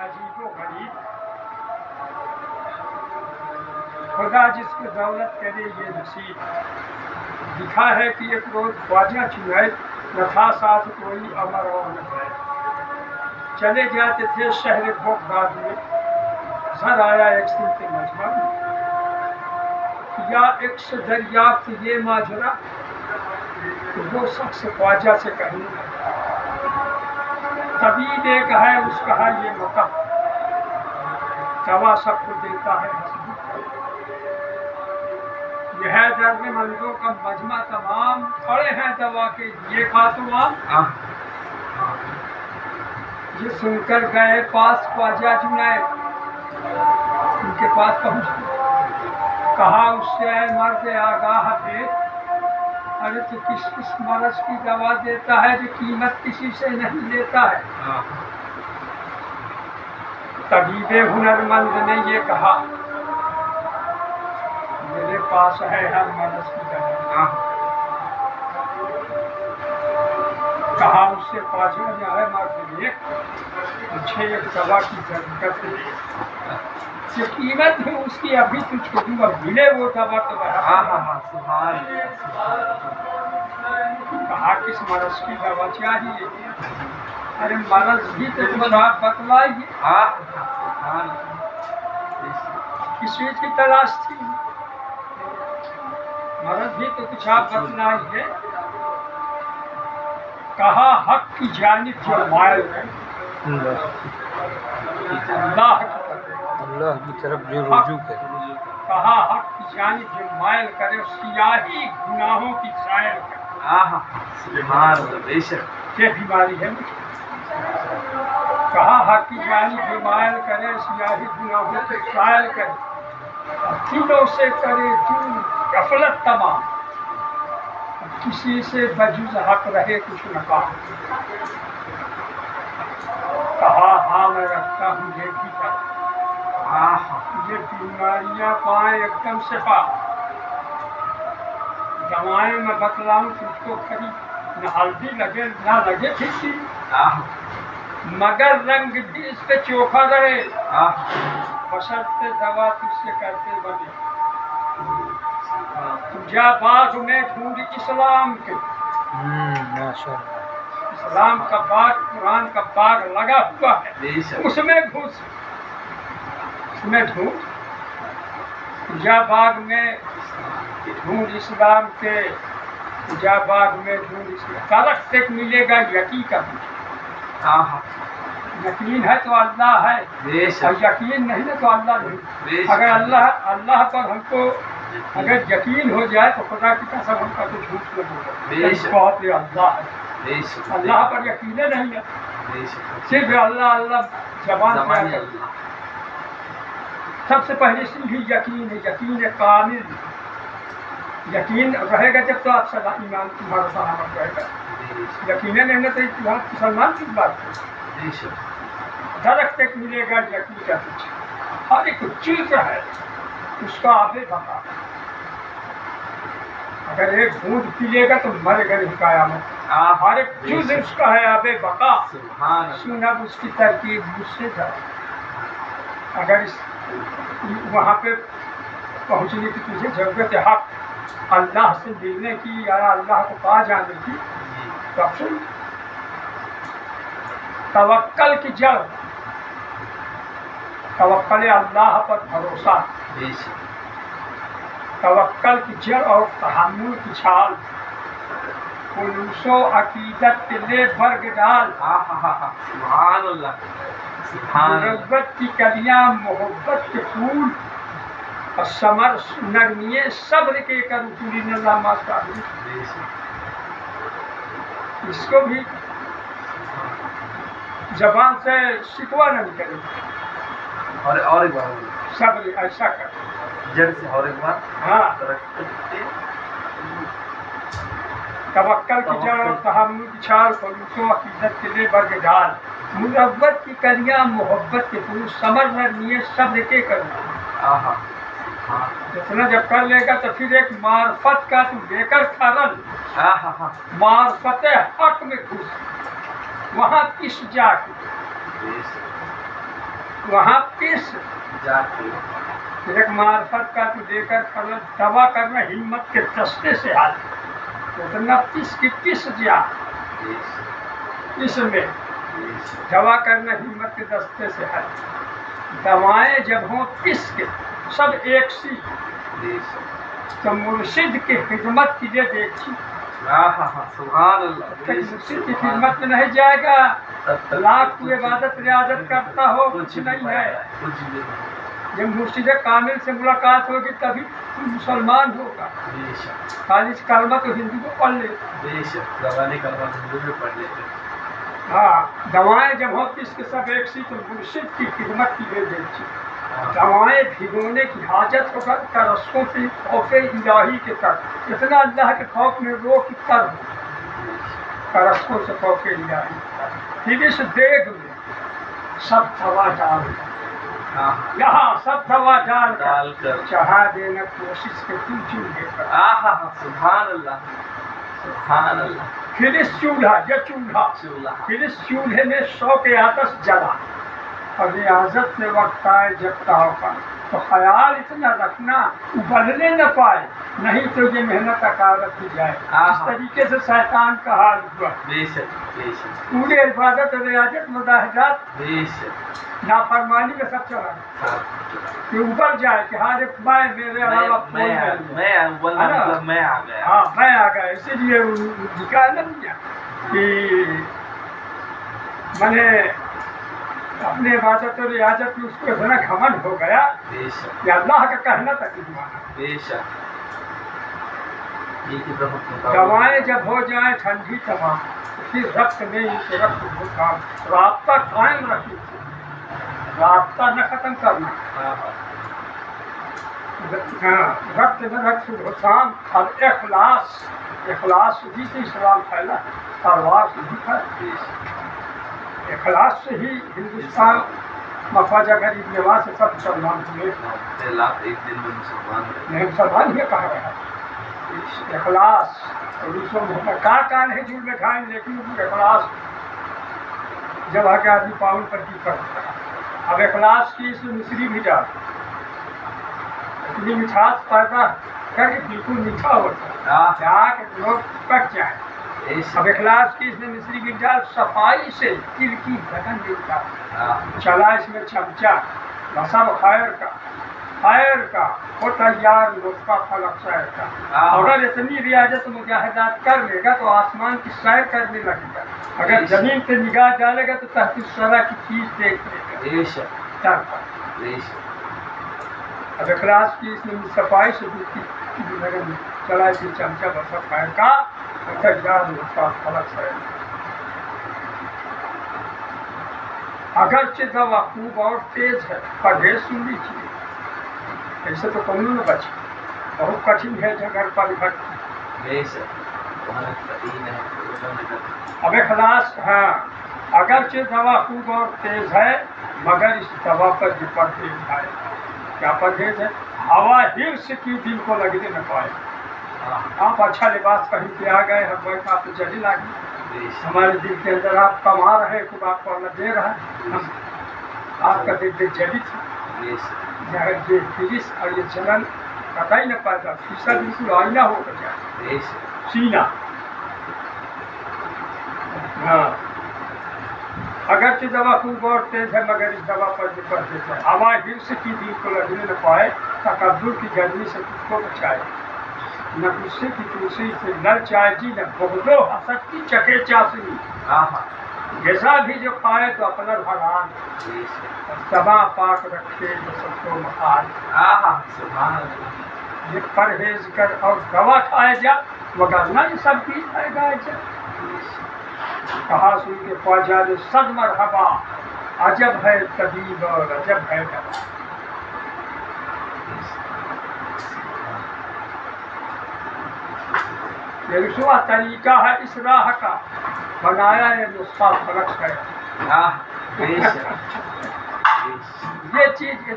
عجیب و غریب، خدا جس کو دولت کرے یہ نصیب. لکھا ہے کہ ایک روز خواجہ چنید نہ تھا ساتھ کوئی امر اور نہ ہے. چلے جاتے تھے شہر بغداد میں، سر آیا ایک سمت مجمع میں. یا ایک سے دریافت یہ ماجرا کہ وہ شخص خواجہ سے کہیں طبیب ایک ہے اس کہا یہ مطلب دوا سب کو دیتا ہے حسبی. یہ ہے درد مندوں کا مجمع تمام، کھڑے ہیں دوا کے لیے خاتون. یہ سن کر گئے پاس خواجہ جنید، ان کے پاس پہنچ کہا اس سے اے مرد آگاہ دے، ارے تو کس کس مرض کی دوا دیتا ہے جو قیمت کسی سے نہیں لیتا ہے. طبیب ہنرمند نے یہ کہا میرے پاس ہے ہر مرض کی دوا. کہا اس سے خواجہ نے اے مرد دیکھ، مجھے ایک دوا کی ضرورت ہے، جو قیمت ہے اس کی ابھی تجھ کو دوں، ملے وہ دوا تو کہا کس مرض کی دوا چاہیے؟ ارے مرض بھی تو کچھ آپ بتلائیے. کس چیز کی تلاش تھی؟ مرض بھی تو کچھ آپ بتلائیے. کہا حق کی جانب جو مائل ہے، اللہ کی طرف جو رجوع کرے. کہا حق کی جانب جو مائل کرے سیاہی گناہوں کی سائر کرے. یہ بیماری ہے. کہا حق کی جانب جو مائل کرے سیاہی گناہوں کی سائر کرے، دلوں سے کرے دور غفلت تمام، کسی سے بجز حق رہے کچھ نہ کہا. کہا ہاں میں رکھتا ہوں یہ بھی کر، یہ بیماریاں پائیں ایک دم شفا. دوائیں میں بتلاؤں تجھ کو کھری، نہ ہلدی لگے نہ لگے پھٹی، مگر رنگ بھی اس پہ چوکھا رہے، بشرطے دوا تجھ سے کرتے بنے. جا باغ میں ڈھونڈ اسلام کے، اسلام کا باغ قرآن کا باغ لگا ہوا ہے، اس میں گھس، اس میں ڈھونڈ. جا باغ میں ڈھونڈ اسلام کے، جا باغ میں ڈھونڈ اسلام. درخت تک ملے گا یقین کا. یقین ہے تو اللہ ہے، اور یقین نہیں ہے تو اللہ نہیں. اگر اللہ پر ہم کو اگر یقین ہو جائے تو خدا کی قسم ہم کا تو جھوٹ نہ بولے. بہت ہی اللہ ہے، اللہ پر یقین نہیں ہے، صرف اللہ اللہ زبان پہ. سب سے پہلے سیدھی یقین ہے، یقین کامل. یقین رہے گا جب تو آپ ایمان تمہارا سلامت رہے گا. یقین نہیں ہے تو مسلمان کی بات ہے. درخت تک ملے گا یقین کا پیچھے، ہر ایک چیز ہے اس کا آبے بقا. اگر ایک بوند پی لے گا تو مرے گا نہیں قیامت. ہر ایک چیز اس کا ہے آبے بقا. سنا اس کی ترکیب مجھ سے جائے. اگر وہاں پہ پہنچنے کی تجھے ضرورت ہے حق اللہ سے ملنے کی یا اللہ کو پا جانے کی، تو سن توکل کی جڑ، توکل اللہ پر بھروسہ، توکل کی جڑ اور تحمل کی چھال، خلوص و عقیدت کے لے برگ ڈال. محبت کی کلیاں محبت کے پھول، اور ثمر نرمی صبر کے کر پوری نظامات کا. اس کو بھی زبان سے شکوہ نہیں کرے. اور صبر ایسا کر جڑ سے اور ایک بار. ہاں، توکل کی جڑ اور تحمل کی چھال، خلوص و عقیدت کے لیے برگ ڈال. محبت کی کلیاں محبت کے پھول، ثمر نرمی صبر کے کر. اتنا جب کر لے گا تو پھر ایک معرفت کا تو لے کر کھرل، معرفت حق میں گھس، وہاں کس جا کے वहाँ पिस जाके एक मार्फत का तू लेकर खड़ा दवा करना हिम्मत के दस्ते से हाल उतना पिस की पिस जा इसमें दवा करना हिम्मत के दस्ते से हाल दवाएं जब हों पिस के सब एक सी तो मुर्शिद की खिदमत की लिए देखी सुभान अल्लाह मुर्शिद की खिदमत में नहीं जाएगा लाख तू इबादत रियाजत करता हो कुछ नहीं है कुछ भी जब मुर्शिद कामिल से मुलाकात होगी तभी तू मुसलमान होगा बेशक खाली कलमा तो हिंदू को पढ़ ले बेशक दवाने कलमा हिंदू में पढ़ लेते हाँ दवाएं जब होती इसके सब एक सी तो मुर्शिद की खिदमत की लिए देखी दवाएं भिगोने की हाजत होकर तरसों से खौफ इलाही के तक इतना अल्लाह के खौफ में रो कि तर तरसों से खौफ इलाही फिर इस देग में सब दवा डाल यहाँ सब दवा डालकर चढ़ा देना कोशिश के तू चूल्हे पर सुभान अल्लाह सुभान अल्लाह फिर इस चूल्हा फिर इस चूल्हे में 100 के आतश जला और रियाजत से वक्त आए जब होगा तो ख्याल इतना रखना उबलने न पाए नहीं तो ये मेहनत अकारत हो जाए इस तरीके से शैतान का हाल हुआ बेशक बेशक पूरे इबादत और रियाजत मुदाहजात बेशक नाफरमानी में सब चला कि उबल जाए कि हाँ मैं मेरे अलावा कोई नहीं मैं आ गया हाँ मैं आ गया इसीलिए निकाल दिया कि मैंने अपने इबादत और रियाजत में उसको इतना घमंड हो गया कि अल्लाह का कहना तक नहीं माना बेशक दवाएं जब हो जाए ठंडी तमाम फिर रक्त में इनके रक्त भूखाम राब्ता कायम रखी राब्ता न खत्म करना रक्त में रक्त भूखाम और इखलास ही से इस्लाम फैला तलवार से ही फैला इखलास से ही हिंदुस्तान मफाजा गरीब नवाज से सब मुसलमान हुए एक दिन में मुसलमान ही कहा गया इखलास कहाँ है झूठ में खाएं लेकिन इखलास जब आके आदमी पावन पर की करता है अब इखलास की इसमें मिश्री भी डाल इतनी मिठास पैदा करके बिल्कुल मीठा होता है जाके लोग पक जाए अब इखलास की इसमें मिश्री भी डाल सफाई से तिल की धगन मिलता चला इसमें चमचा सब खैर का वो तैयार नुस्खा फलक सैर का अगर इतनी रियाजत मुजाहिदात कर लेगा तो आसमान की सैर करने लगेगा अगर जमीन पे निगाह डालेगा तो तहत सरा की चीज देख लेगा अब इखलास की इसमें सफाई से चला इसमें चमचा बसा खैर का तैयार नुस्खा फलक सैर अगरचे दवा खूब और तेज है परहेज सुन लीजिए ऐसे तो कौन न बचे बहुत कठिन है जगह पर अब इखलास हाँ अगरचे दवा खूब और तेज है मगर इस दवा पर जो परहेज है क्या परहेज है हवा हिर्स की दिल को लगने न पाए आप अच्छा लिबास कहीं पे आ गए हम बैठ आप जली लागी हमारे दिल के अंदर आप कमा रहे खुद आपको अल्लाह दे रहा है आपका दिल जलित है ये फिरिस और ये जलन पता ही न पाता शीशा बिल्कुल आईना हो गया सीना हाँ अगरचे दवा खूब और तेज है मगर इस दवा पर जो परहेज है हवा हिर्स की दिल को लगने न पाए तकब्बुर की गर्मी से खुद को बचाए न गुस्से की तुलसी से लड़ चाहे जी न बगलो हसद की चके चासनी जैसा भी जो खाए तो अपना भगवान सभा पाक रखे जो सबको मकान ये परहेज कर और दवा खाए जा मगर न ये सब भी खाएगा जा कहा सुन के ख्वाजा ने सद मरहबा अजब है तबीब और अजब है दवा ये रुसवा तरीका है इस राह का बनाया ये नुस्खा फलक है ये चीज ये